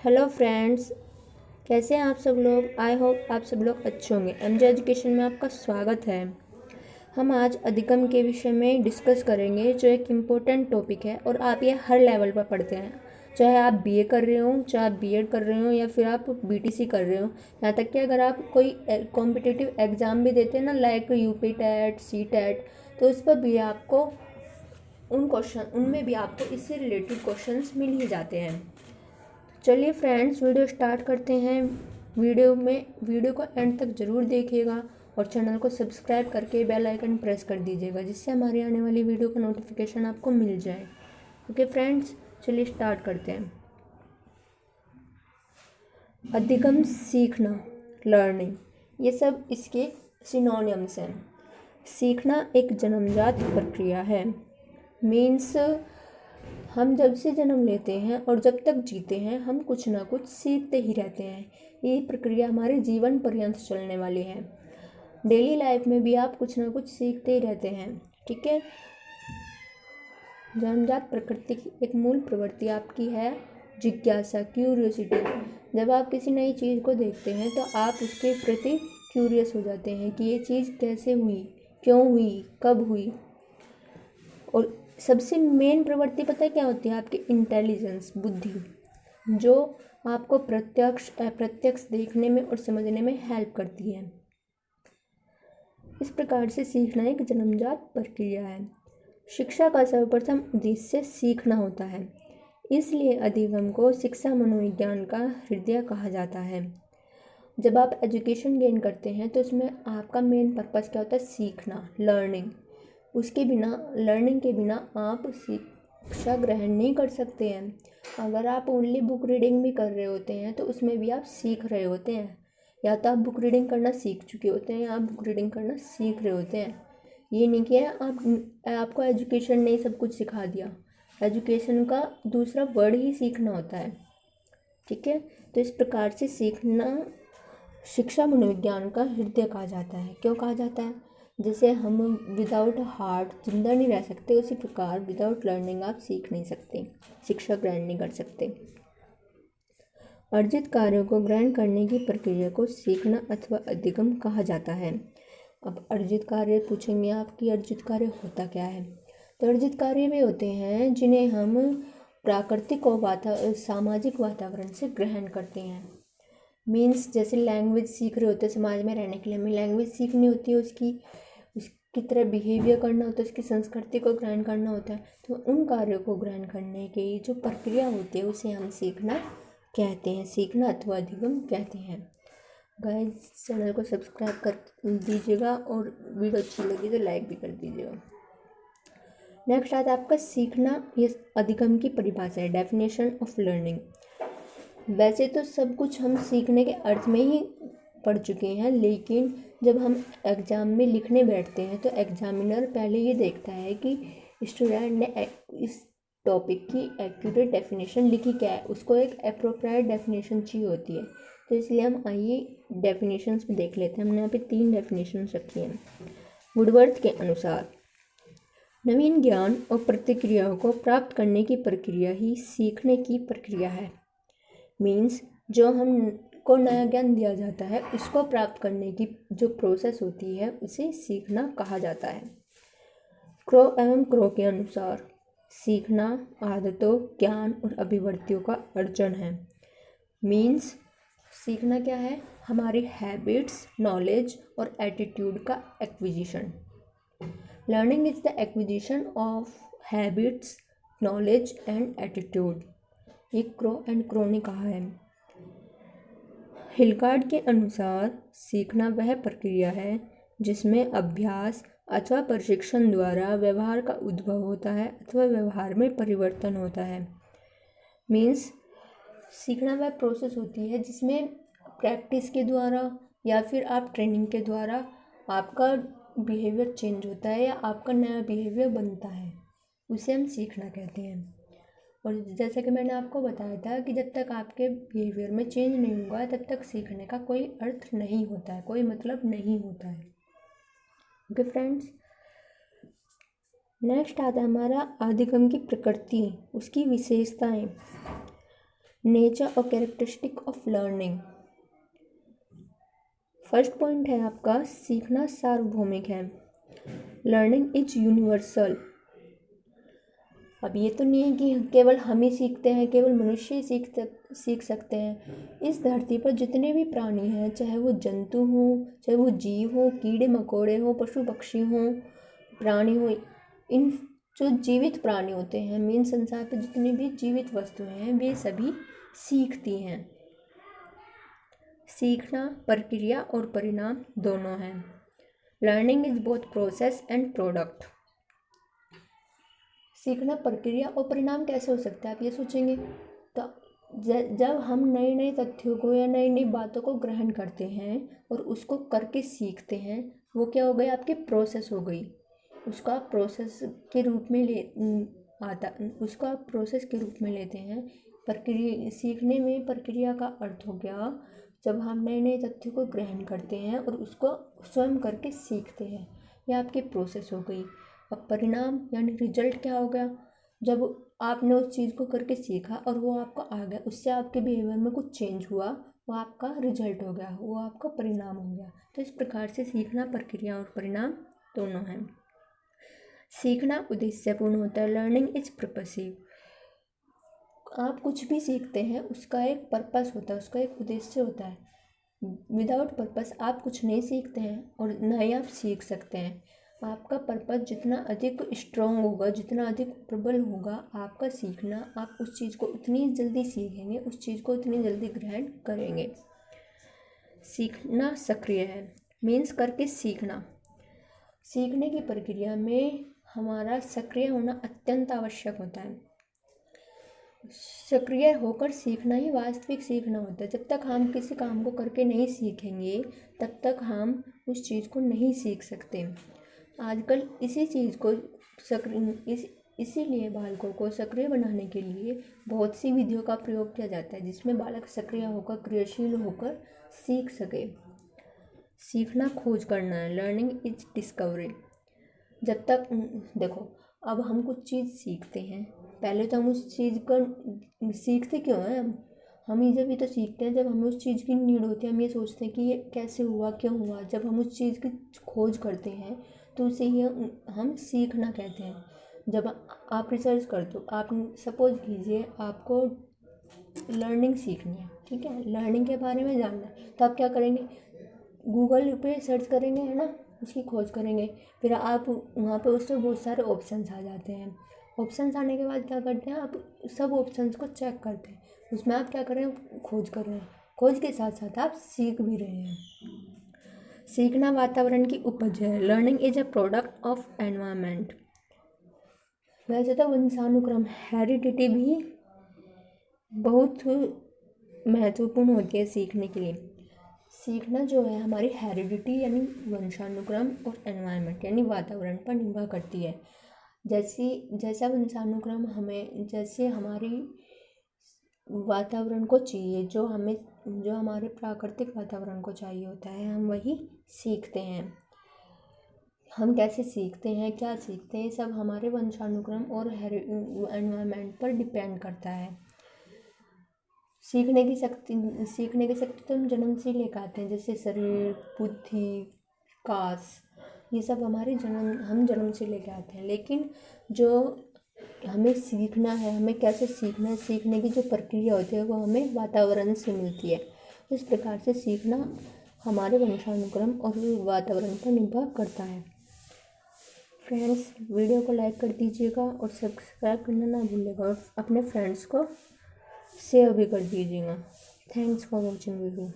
Hello friends, कैसे हैं आप सब लोग। आई होप आप सब लोग अच्छे होंगे। एमजे एजुकेशन में आपका स्वागत है। हम आज अधिगम के विषय में डिस्कस करेंगे, जो एक इम्पोर्टेंट टॉपिक है और आप ये हर लेवल पर पढ़ते हैं। चाहे आप बीए कर रहे हो, चाहे आप बीएड कर रहे हो या फिर आप बीटीसी कर रहे हो। यहाँ तक कि अगर आप कोई कॉम्पिटिटिव एग्ज़ाम भी देते हैं ना, like UP TET, C TET, तो उस पर भी आपको उनमें भी आपको इससे रिलेटेड क्वेश्चंस मिल ही जाते हैं। चलिए फ्रेंड्स, वीडियो स्टार्ट करते हैं। वीडियो को एंड तक ज़रूर देखिएगा और चैनल को सब्सक्राइब करके बेल आइकन प्रेस कर दीजिएगा, जिससे हमारी आने वाली वीडियो का नोटिफिकेशन आपको मिल जाए। ओके फ्रेंड्स, चलिए स्टार्ट करते हैं। अधिगम, सीखना, लर्निंग, ये सब इसके सिनोनिम्स हैं। सीखना एक जन्मजात प्रक्रिया है। मीन्स हम जब से जन्म लेते हैं और जब तक जीते हैं, हम कुछ ना कुछ सीखते ही रहते हैं। ये प्रक्रिया हमारे जीवन पर्यंत चलने वाली है। डेली लाइफ में भी आप कुछ ना कुछ सीखते ही रहते हैं। ठीक है। जन्मजात प्रकृति की एक मूल प्रवृत्ति आपकी है जिज्ञासा, क्यूरियोसिटी। जब आप किसी नई चीज़ को देखते हैं तो आप उसके प्रति क्यूरियस हो जाते हैं कि ये चीज़ कैसे हुई, क्यों हुई, कब हुई। और सबसे मेन प्रवृत्ति पता है क्या होती है? आपकी इंटेलिजेंस, बुद्धि, जो आपको प्रत्यक्ष अप्रत्यक्ष देखने में और समझने में हेल्प करती है। इस प्रकार से सीखना एक जन्मजात प्रक्रिया है। शिक्षा का सर्वप्रथम उद्देश्य सीखना होता है, इसलिए अधिगम को शिक्षा मनोविज्ञान का हृदय कहा जाता है। जब आप एजुकेशन गेन करते हैं तो उसमें आपका मेन पर्पस क्या होता है? सीखना, लर्निंग। लर्निंग के बिना आप शिक्षा ग्रहण नहीं कर सकते हैं। अगर आप ओनली बुक रीडिंग भी कर रहे होते हैं तो उसमें भी आप सीख रहे होते हैं। या तो आप बुक रीडिंग करना सीख चुके होते हैं या आप बुक रीडिंग करना सीख रहे होते हैं। ये नहीं कि आपको एजुकेशन ने सब कुछ सिखा दिया। एजुकेशन का दूसरा वर्ड ही सीखना होता है। ठीक है। तो इस प्रकार से सीखना शिक्षा मनोविज्ञान का हृदय कहा जाता है। क्यों कहा जाता है? जैसे हम विदाउट हार्ट जिंदा नहीं रह सकते, उसी प्रकार विदाउट लर्निंग आप सीख नहीं सकते, शिक्षा ग्रहण नहीं कर सकते। अर्जित कार्यों को ग्रहण करने की प्रक्रिया को सीखना अथवा अधिगम कहा जाता है। अब अर्जित कार्य पूछेंगे आप कि अर्जित कार्य होता क्या है? तो अर्जित कार्य वे होते हैं जिन्हें हम प्राकृतिक और सामाजिक वातावरण से ग्रहण करते हैं। मीन्स जैसे लैंग्वेज सीख रहे होते हैं, समाज में रहने के लिए हमें लैंग्वेज सीखनी होती है, उसकी तरह बिहेवियर करना होता है, उसकी संस्कृति को ग्रहण करना होता है। तो उन कार्यों को ग्रहण करने की जो प्रक्रिया होती है उसे हम सीखना कहते हैं, सीखना अथवा अधिगम कहते हैं। गाइस, चैनल को सब्सक्राइब कर दीजिएगा और वीडियो अच्छी लगी तो लाइक भी कर दीजिएगा। नेक्स्ट आता है आपका सीखना। ये अधिगम की परिभाषा है, डेफिनेशन ऑफ लर्निंग। वैसे तो सब कुछ हम सीखने के अर्थ में ही पढ़ चुके हैं, लेकिन जब हम एग्ज़ाम में लिखने बैठते हैं तो एग्जामिनर पहले ये देखता है कि स्टूडेंट ने इस टॉपिक की एक्यूरेट डेफिनेशन लिखी क्या है। उसको एक अप्रोप्रिएट डेफिनेशन चाहिए होती है। तो इसलिए हम आइए डेफिनेशंस में देख लेते हैं। हमने यहाँ पे 3 डेफिनेशन रखी हैं। वुडवर्थ के अनुसार नवीन ज्ञान और प्रतिक्रियाओं को प्राप्त करने की प्रक्रिया ही सीखने की प्रक्रिया है। मीन्स जो हमको नया ज्ञान दिया जाता है उसको प्राप्त करने की जो प्रोसेस होती है उसे सीखना कहा जाता है। क्रो एवं क्रो के अनुसार सीखना आदतों, ज्ञान और अभिवृत्तियों का अर्जन है। मीन्स सीखना क्या है? हमारी हैबिट्स, नॉलेज और एटीट्यूड का acquisition. Learning is the acquisition of habits, knowledge and attitude. ये क्रो एंड क्रो ने कहा है। हिलगार्ड के अनुसार सीखना वह प्रक्रिया है जिसमें अभ्यास अथवा प्रशिक्षण द्वारा व्यवहार का उद्भव होता है अथवा व्यवहार में परिवर्तन होता है। मीन्स सीखना वह प्रोसेस होती है जिसमें प्रैक्टिस के द्वारा या फिर आप ट्रेनिंग के द्वारा आपका बिहेवियर चेंज होता है या आपका नया बिहेवियर बनता है, उसे हम सीखना कहते हैं। और जैसा कि मैंने आपको बताया था कि जब तक आपके बिहेवियर में चेंज नहीं होगा तब तक सीखने का कोई अर्थ नहीं होता है, कोई मतलब नहीं होता है। ओके फ्रेंड्स, नेक्स्ट आता है हमारा अधिगम की प्रकृति, उसकी विशेषताएं। नेचर और characteristic of learning. First point है आपका, सीखना सार्वभौमिक है। Learning is universal. अब ये तो नहीं है कि केवल हम ही सीखते हैं, केवल मनुष्य ही सीख सकते हैं। इस धरती पर जितने भी प्राणी हैं, चाहे वो जंतु हों, चाहे वो जीव हों, कीड़े मकोड़े हों, पशु पक्षी हों, प्राणी हों, इन जो जीवित प्राणी होते हैं, मीन संसार पर जितनी भी जीवित वस्तुएं हैं, वे सभी सीखती हैं। सीखना प्रक्रिया और परिणाम दोनों हैं। Learning is both process and product. सीखना प्रक्रिया और परिणाम कैसे हो सकता है, आप ये सोचेंगे। तो जब हम नए नए तथ्यों को या नई नई बातों को ग्रहण करते हैं और उसको करके सीखते हैं, वो क्या हो गई, आपकी प्रोसेस हो गई। उसका प्रोसेस के रूप में उसका प्रोसेस के रूप में लेते हैं। प्रक्रिया, सीखने में प्रक्रिया का अर्थ हो गया जब हम नए नए तथ्यों को ग्रहण करते हैं और उसको स्वयं करके सीखते हैं, यह आपकी प्रोसेस हो गई। अब परिणाम यानी रिजल्ट क्या हो गया, जब आपने उस चीज़ को करके सीखा और वो आपको आ गया, उससे आपके बिहेवियर में कुछ चेंज हुआ, वो आपका रिजल्ट हो गया, वो आपका परिणाम हो गया। तो इस प्रकार से सीखना प्रक्रिया और परिणाम दोनों हैं। सीखना उद्देश्यपूर्ण होता है। Learning is purposive. आप कुछ भी सीखते हैं, उसका एक पर्पस होता है, उसका एक उद्देश्य होता है। विदाउट पर्पस आप कुछ नहीं सीखते हैं और न ही आप सीख सकते हैं। आपका पर्पस जितना अधिक स्ट्रॉन्ग होगा, जितना अधिक प्रबल होगा आपका सीखना, आप उस चीज़ को उतनी जल्दी सीखेंगे, उस चीज़ को उतनी जल्दी ग्रहण करेंगे। सीखना सक्रिय है, मीन्स करके सीखना। सीखने की प्रक्रिया में हमारा सक्रिय होना अत्यंत आवश्यक होता है। सक्रिय होकर सीखना ही वास्तविक सीखना होता है। जब तक हम किसी काम को करके नहीं सीखेंगे, तब तक हम उस चीज़ को नहीं सीख सकते। आजकल इसी चीज़ को इसीलिए बालकों को सक्रिय बनाने के लिए बहुत सी विधियों का प्रयोग किया जाता है, जिसमें बालक सक्रिय होकर, क्रियाशील होकर सीख सके। सीखना खोज करना है। Learning is discovery. जब तक देखो, अब हम कुछ चीज़ सीखते हैं, पहले तो हम उस चीज़ को सीखते क्यों हैं, हम ये जब भी तो सीखते हैं जब हमें उस चीज़ की नीड होती है। हम ये सोचते हैं कि ये कैसे हुआ, क्यों हुआ। जब हम उस चीज़ की खोज करते हैं तो उसे ही हम सीखना कहते हैं। जब आप रिसर्च करते हो, आप सपोज कीजिए आपको लर्निंग सीखनी है, ठीक है, लर्निंग के बारे में जानना है, तो आप क्या करेंगे, गूगल पे सर्च करेंगे, है ना, उसकी खोज करेंगे। फिर आप वहाँ पे उसमें बहुत सारे ऑप्शंस आ जाते हैं। ऑप्शंस आने के बाद क्या करते हैं, आप सब ऑप्शंस को चेक करते हैं, उसमें आप क्या कर रहे हैं, खोज कर रहे हैं। खोज के साथ साथ आप सीख भी रहे हैं। सीखना वातावरण की उपज है। Learning is a product of environment. वैसे तो वंशानुक्रम, हेरिडिटी भी बहुत महत्वपूर्ण होती है सीखने के लिए। सीखना जो है हमारी हेरिडिटी यानी वंशानुक्रम और एनवायरनमेंट यानी वातावरण पर निर्भर करती है। जैसा वंशानुक्रम हमें, जैसे हमारी वातावरण को चाहिए, जो हमारे प्राकृतिक वातावरण को चाहिए होता है, हम वही सीखते हैं। हम कैसे सीखते हैं, क्या सीखते हैं, सब हमारे वंशानुक्रम और एनवायरनमेंट पर डिपेंड करता है। सीखने की शक्ति तो हम जन्म से लेकर आते हैं, जैसे शरीर, बुद्धि, विकास, ये सब हम जन्म से लेकर आते हैं। लेकिन जो हमें सीखना है, हमें कैसे सीखना है, सीखने की जो प्रक्रिया होती है वो हमें वातावरण से मिलती है। इस प्रकार से सीखना हमारे वंशानुक्रम और वातावरण पर निर्भर करता है। फ्रेंड्स, वीडियो को लाइक कर दीजिएगा और सब्सक्राइब करना ना भूलिएगा और अपने फ्रेंड्स को शेयर भी कर दीजिएगा। Thanks for watching video.